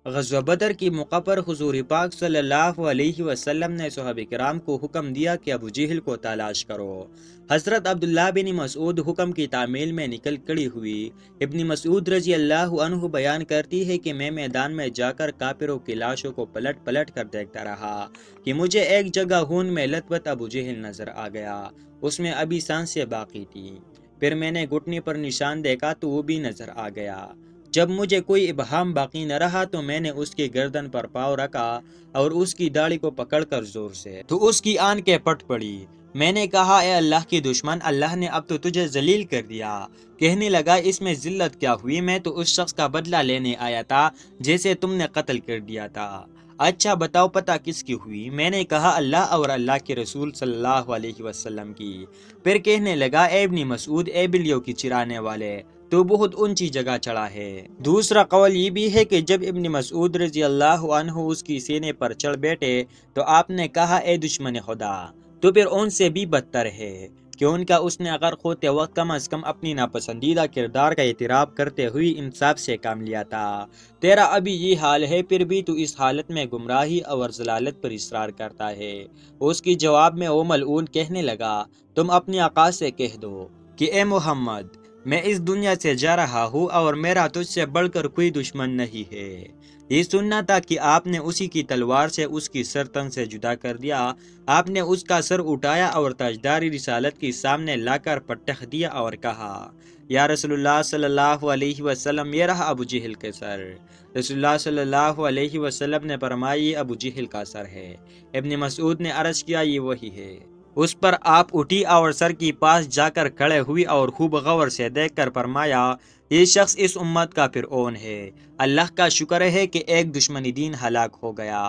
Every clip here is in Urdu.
غزوہ بدر کی موقع پر حضور پاک صلی اللہ علیہ وسلم نے صحابہ کرام کو حکم دیا کہ ابو جہل کو تلاش کرو۔ حضرت عبداللہ بن مسعود حکم کی تعمیل میں نکل کڑی ہوئی۔ ابن مسعود رضی اللہ عنہ بیان کرتی ہے کہ میں میدان میں جا کر کافروں کی لاشوں کو پلٹ پلٹ کر دیکھتا رہا کہ مجھے ایک جگہ خون میں لتپت ابو جہل نظر آ گیا، اس میں ابھی سانسیں باقی تھی۔ پھر میں نے گھٹنے پر نشان دیکھا تو وہ بھی نظر آ گیا۔ جب مجھے کوئی ابہام باقی نہ رہا تو میں نے اس کی گردن پر پاؤں رکھا اور اس کی داڑھی کو پکڑ کر زور سے تو اس کی آنکھیں پھٹ پڑی۔ میں نے کہا اے اللہ کی دشمن، اللہ نے اب تو تجھے ذلیل کر دیا۔ کہنے لگا اس میں ذلت کیا ہوئی، میں تو اس شخص کا بدلہ لینے آیا تھا جسے تم نے قتل کر دیا تھا۔ اچھا بتاؤ پتہ کس کی ہوئی؟ میں نے کہا اللہ اور اللہ کے رسول صلی اللہ علیہ وسلم کی۔ پھر کہنے لگا اے ابن مسعود، اے بلیوں کی چرانے والے، تو بہت اونچی جگہ چڑھا ہے۔ دوسرا قول یہ بھی ہے کہ جب ابن مسعود رضی اللہ عنہ اس کی سینے پر چڑھ بیٹھے تو آپ نے کہا اے دشمن خدا، تو پھر ان سے بھی بدتر ہے کہ ان کا اس نے اگر ہوتے وقت کم از کم اپنی ناپسندیدہ کردار کا اعتراف کرتے ہوئے انصاف سے کام لیا تھا۔ تیرا ابھی یہ حال ہے، پھر بھی تو اس حالت میں گمراہی اور ضلالت پر اصرار کرتا ہے۔ اس کی جواب میں وہ ملعون کہنے لگا تم اپنی آقا سے کہہ دو کہ اے محمد، میں اس دنیا سے جا رہا ہوں اور میرا تجھ سے بڑھ کر کوئی دشمن نہیں ہے۔ یہ سننا تھا کہ آپ نے اسی کی تلوار سے اس کی سر تن سے جدا کر دیا۔ آپ نے اس کا سر اٹھایا اور تاجداری رسالت کے سامنے لا کر پٹخ دیا اور کہا یا رسول اللہ صلی اللہ علیہ وسلم، یہ رہا ابو جہل کے سر۔ رسول اللہ صلی اللہ علیہ وسلم نے فرمایا یہ ابو جہل کا سر ہے۔ ابن مسعود نے عرض کیا یہ وہی ہے۔ اس پر آپ اٹھی اور سر کے پاس جا کر کھڑے ہوئی اور خوب غور سے دیکھ کر فرمایا یہ شخص اس امت کا فرعون ہے۔ اللہ کا شکر ہے کہ ایک دشمنی دین ہلاک ہو گیا۔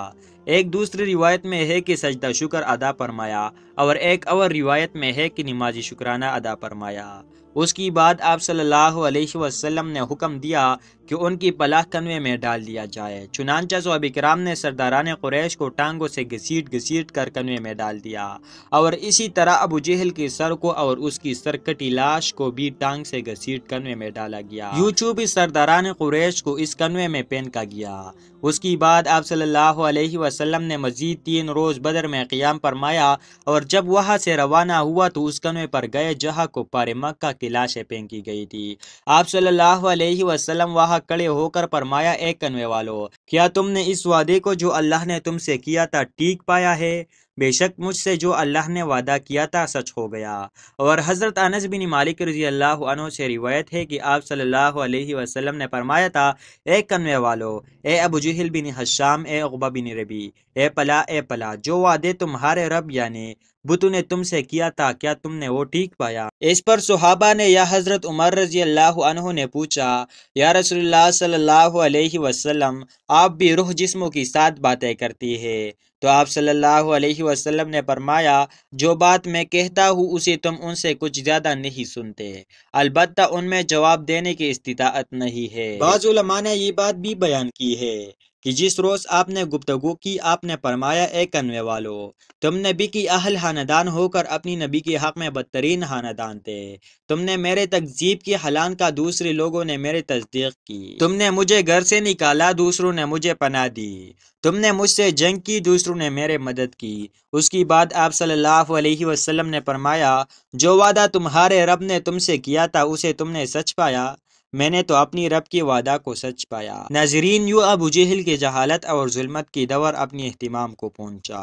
ایک دوسری روایت میں ہے کہ سجدہ شکر ادا فرمایا اور ایک اور روایت میں ہے کہ نماز شکرانہ ادا فرمایا۔ اس کی بعد آپ صلی اللہ علیہ وسلم نے حکم دیا کہ ان کی پلاح کنویں میں ڈال دیا جائے۔ چنانچہ صحابہ کرام نے سرداران قریش کو ٹانگوں سے گھسیٹ گھسیٹ کر کنویں میں ڈال دیا اور اسی طرح ابو جہل کے سر کو اور اس کی سرکٹی لاش کو بھی ٹانگ سے گھسیٹ کنویں میں ڈالا گیا۔ یوں چوبی سرداران قریش کو اس کنویں میں پھینکا گیا۔ اس کی بعد آپ صلی اللہ علیہ وسلم نے مزید 3 روز بدر میں قیام فرمایا اور جب وہاں سے روانہ ہوا تو اس کنویں پر گئے جہاں کو پارے مکہ کی لاشیں پھینکی گئی تھی۔ آپ صلی اللہ علیہ وسلم وہاں کھڑے ہو کر فرمایا اے کنویں والو، کیا تم نے اس وعدے کو جو اللہ نے تم سے کیا تھا ٹھیک پایا ہے؟ بے شک مجھ سے جو اللہ نے وعدہ کیا تھا سچ ہو گیا۔ اور حضرت انس بن مالک رضی اللہ عنہ سے روایت ہے کہ آپ صلی اللہ علیہ وسلم نے فرمایا تھا اے کنویں والو، اے ابو جہل بن ہشام، اے عقبہ بن ربی، اے پلا، جو وعدے تمہارے رب یعنی بتوں نے تم سے کیا تھا کیا تم نے وہ ٹھیک پایا؟ اس پر صحابہ نے یا حضرت عمر رضی اللہ عنہ نے پوچھا یا رسول اللہ صلی اللہ علیہ وسلم، آپ بھی روح جسموں کی ساتھ باتیں کرتی ہے؟ تو آپ صلی اللہ علیہ وسلم نے فرمایا جو بات میں کہتا ہوں اسے تم ان سے کچھ زیادہ نہیں سنتے، البتہ ان میں جواب دینے کی استطاعت نہیں ہے۔ بعض علماء نے یہ بات بھی بیان کی ہے کہ جس روز آپ نے گفتگو کی آپ نے فرمایا اے کنویں والو، تم نبی کی اہل خاندان ہو کر اپنی نبی کے حق میں بدترین خاندان تھے۔ تم نے میرے تکذیب کی حالان کا دوسرے لوگوں نے میرے تصدیق کی۔ تم نے مجھے گھر سے نکالا، دوسروں نے مجھے پناہ دی۔ تم نے مجھ سے جنگ کی، دوسروں نے میرے مدد کی۔ اس کی بعد آپ صلی اللہ علیہ وسلم نے فرمایا جو وعدہ تمہارے رب نے تم سے کیا تھا اسے تم نے سچ پایا، میں نے تو اپنی رب کی وعدہ کو سچ پایا۔ ناظرین، یوں ابو جہل کی جہالت اور ظلمت کی دور اپنی اہتمام کو پہنچا۔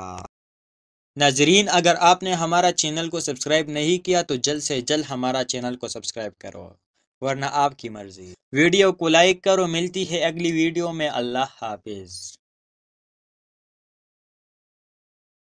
ناظرین، اگر آپ نے ہمارا چینل کو سبسکرائب نہیں کیا تو جلد سے جلد ہمارا چینل کو سبسکرائب کرو، ورنہ آپ کی مرضی۔ ویڈیو کو لائک کرو۔ ملتی ہے اگلی ویڈیو میں۔ اللہ حافظ۔